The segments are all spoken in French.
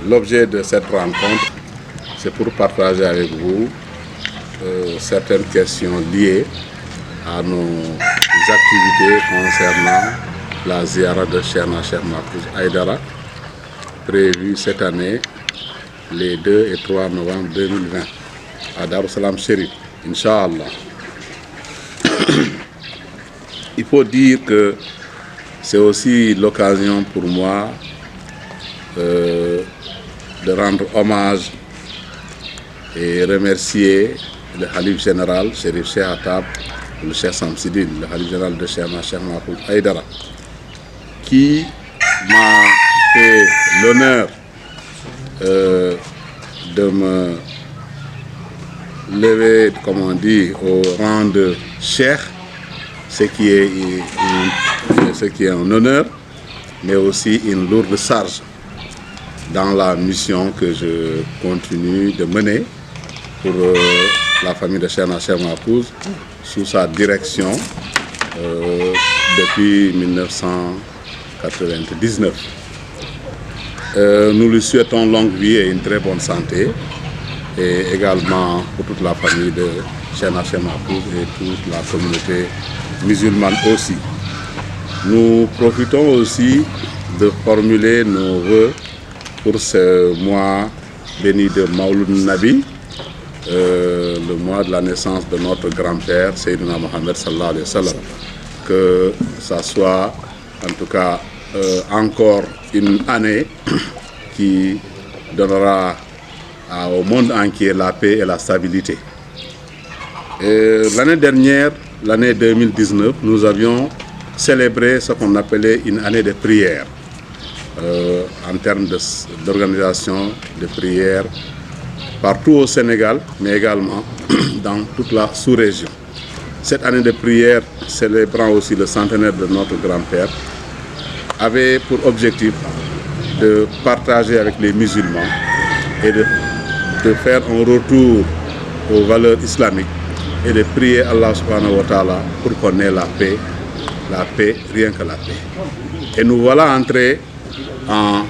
l'objet de cette rencontre, c'est pour partager avec vous certaines questions liées à nos activités concernant la ziara de Cheikhna Cheikh Mahfouz Aïdara, prévue cette année les 2 et 3 novembre 2020 à Darussalam Chérif, Inch'Allah. Il faut dire que c'est aussi l'occasion pour moi de rendre hommage et remercier le Khalif général, Chérif Cheikh Atab, le Cheikh Samsidine, le Khalif général de Cheikhna Cheikh Mahfouz Aïdara, qui m'a fait l'honneur de me lever, comme on dit, au rang de Cheikh, ce qui est un honneur, mais aussi une lourde charge dans la mission que je continue de mener pour la famille de Cheikhna Cheikh Mahfouz sous sa direction depuis 1999. Nous lui souhaitons longue vie et une très bonne santé, et également pour toute la famille de Cheikhna Cheikh Mahfouz et toute la communauté musulmane aussi. Nous profitons aussi de formuler nos vœux pour ce mois béni de Mawlud Nabi, le mois de la naissance de notre grand-père Seydina Mohamed sallallahu alayhi wa sallam. Que ça soit en tout cas encore une année qui donnera au monde entier la paix et la stabilité. L'année dernière, l'année 2019, nous avions célébré ce qu'on appelait une année de prière en termes d'organisation de prière partout au Sénégal, mais également dans toute la sous-région. Cette année de prière, célébrant aussi le centenaire de notre grand-père, avait pour objectif de partager avec les musulmans et de faire un retour aux valeurs islamiques et de prier Allah subhanahu wa ta'ala pour qu'on ait la paix, rien que la paix. Et nous voilà entrés dans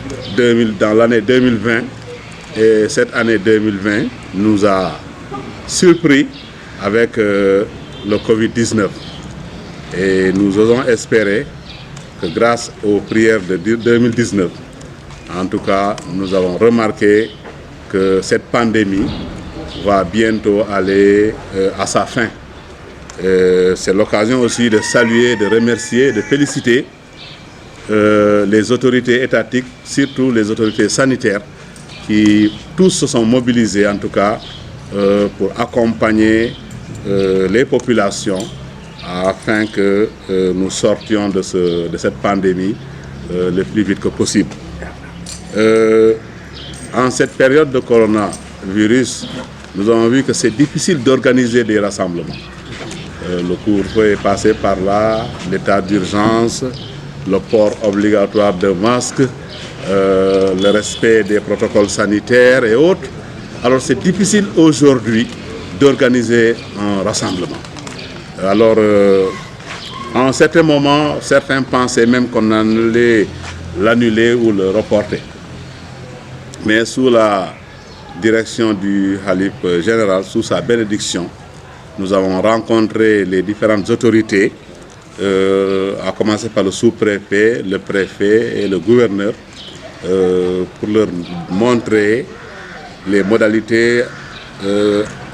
l'année 2020, et cette année 2020 nous a surpris avec le Covid-19. Et nous osons espérer que grâce aux prières de 2019, en tout cas, nous avons remarqué que cette pandémie va bientôt aller à sa fin. C'est l'occasion aussi de saluer, de remercier, de féliciter les autorités étatiques, surtout les autorités sanitaires, qui tous se sont mobilisés en tout cas pour accompagner les populations afin que nous sortions de cette pandémie le plus vite que possible. En cette période de coronavirus, nous avons vu que c'est difficile d'organiser des rassemblements. Le couvre-feu est passé par là, l'état d'urgence, le port obligatoire de masques, le respect des protocoles sanitaires et autres. Alors c'est difficile aujourd'hui d'organiser un rassemblement. Alors, en certains moments, certains pensaient même qu'on allait l'annuler ou le reporter. Mais sous la direction du Khalif général, sous sa bénédiction, nous avons rencontré les différentes autorités, à commencer par le sous-préfet, le préfet et le gouverneur, pour leur montrer les modalités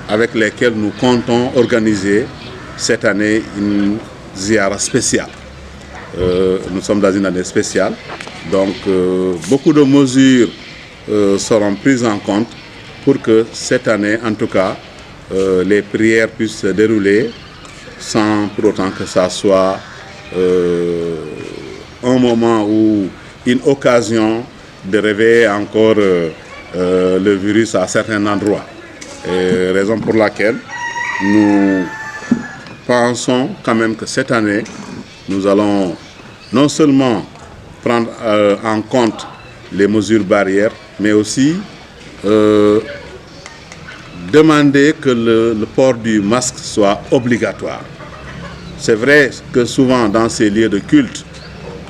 avec lesquelles nous comptons organiser cette année une ziara spéciale. Nous sommes dans une année spéciale, donc beaucoup de mesures seront prises en compte pour que cette année, en tout cas, les prières puissent se dérouler sans pour autant que ça soit un moment ou une occasion de réveiller encore le virus à certains endroits. Raison pour laquelle nous pensons quand même que cette année, nous allons non seulement prendre en compte les mesures barrières, mais aussi demander que le port du masque soit obligatoire. C'est vrai que souvent dans ces lieux de culte,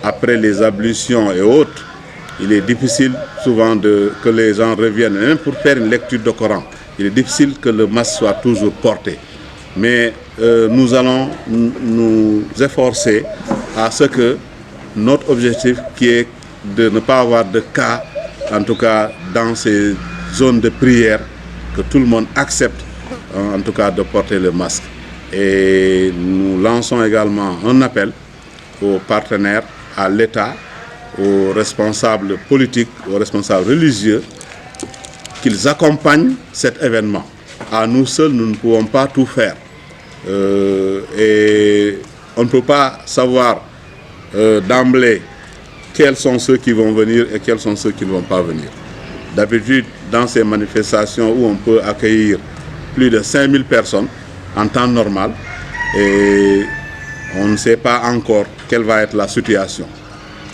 après les ablutions et autres, il est difficile souvent que les gens reviennent, même pour faire une lecture de Coran. Il est difficile que le masque soit toujours porté. Mais nous allons nous efforcer à ce que notre objectif, qui est de ne pas avoir de cas, en tout cas dans ces zones de prière, que tout le monde accepte en tout cas de porter le masque. Et nous lançons également un appel aux partenaires, à l'État, aux responsables politiques, aux responsables religieux, qu'ils accompagnent cet événement. À nous seuls, nous ne pouvons pas tout faire. Et on ne peut pas savoir d'emblée quels sont ceux qui vont venir et quels sont ceux qui ne vont pas venir. D'habitude, dans ces manifestations où on peut accueillir plus de 5000 personnes en temps normal, et on ne sait pas encore quelle va être la situation.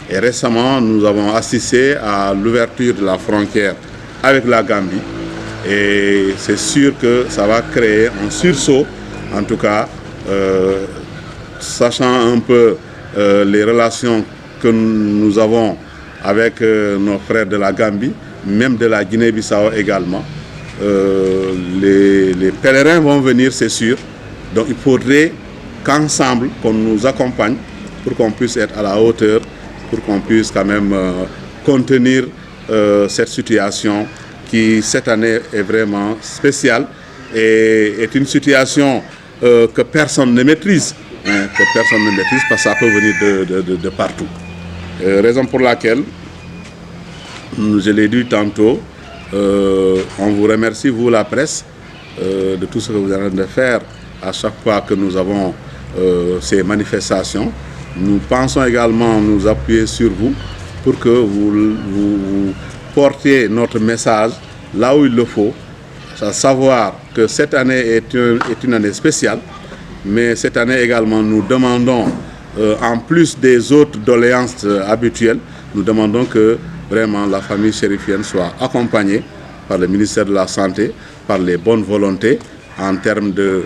Et récemment, nous avons assisté à l'ouverture de la frontière avec la Gambie, et c'est sûr que ça va créer un sursaut, en tout cas, sachant un peu les relations que nous avons avec nos frères de la Gambie, même de la Guinée-Bissau également. Les pèlerins vont venir, c'est sûr. Donc il faudrait qu'ensemble, qu'on nous accompagne pour qu'on puisse être à la hauteur, pour qu'on puisse quand même contenir cette situation qui, cette année, est vraiment spéciale et est une situation que personne ne maîtrise. Que personne ne maîtrise parce que ça peut venir de partout. Raison pour laquelle, je l'ai dit tantôt, on vous remercie, vous la presse, de tout ce que vous êtes en train de faire à chaque fois que nous avons ces manifestations. Nous pensons également nous appuyer sur vous pour que vous portiez notre message là où il le faut, à savoir que cette année est une année spéciale, mais cette année également nous demandons, en plus des autres doléances habituelles, nous demandons que vraiment la famille chérifienne soit accompagnée par le ministère de la Santé, par les bonnes volontés en termes de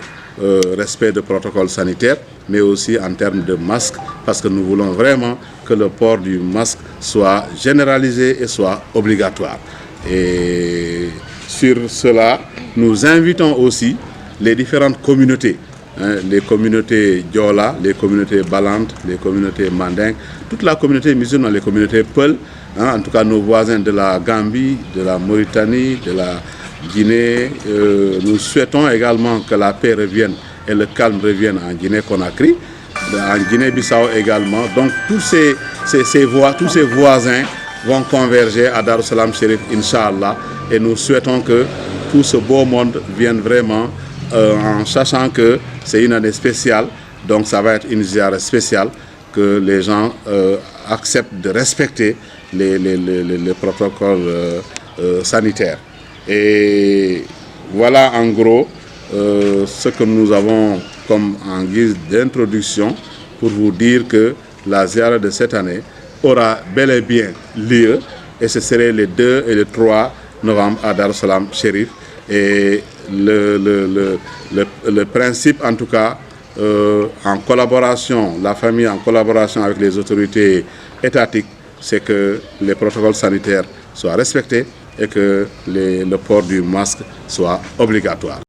respect de protocoles sanitaires, mais aussi en termes de masques, parce que nous voulons vraiment que le port du masque soit généralisé et soit obligatoire. Et sur cela, nous invitons aussi les différentes communautés, les communautés Diola, les communautés Balantes, les communautés Mandingues, toute la communauté musulmane, les communautés Peul, en tout cas nos voisins de la Gambie, de la Mauritanie, de la Guinée. Nous souhaitons également que la paix revienne et le calme revienne en Guinée-Conakry, en Guinée-Bissau également. Donc tous ces voisins vont converger à Dar es Salaam Chérif, Inch'Allah, et nous souhaitons que tout ce beau monde vienne vraiment en sachant que c'est une année spéciale, donc ça va être une ziara spéciale, que les gens acceptent de respecter les protocoles sanitaires. Et voilà en gros ce que nous avons comme en guise d'introduction pour vous dire que la ziara de cette année aura bel et bien lieu, et ce serait les 2 et le 3 novembre à Dar es Salaam Chérif. Et le principe, en tout cas, en collaboration, la famille en collaboration avec les autorités étatiques, c'est que les protocoles sanitaires soient respectés et que le port du masque soit obligatoire.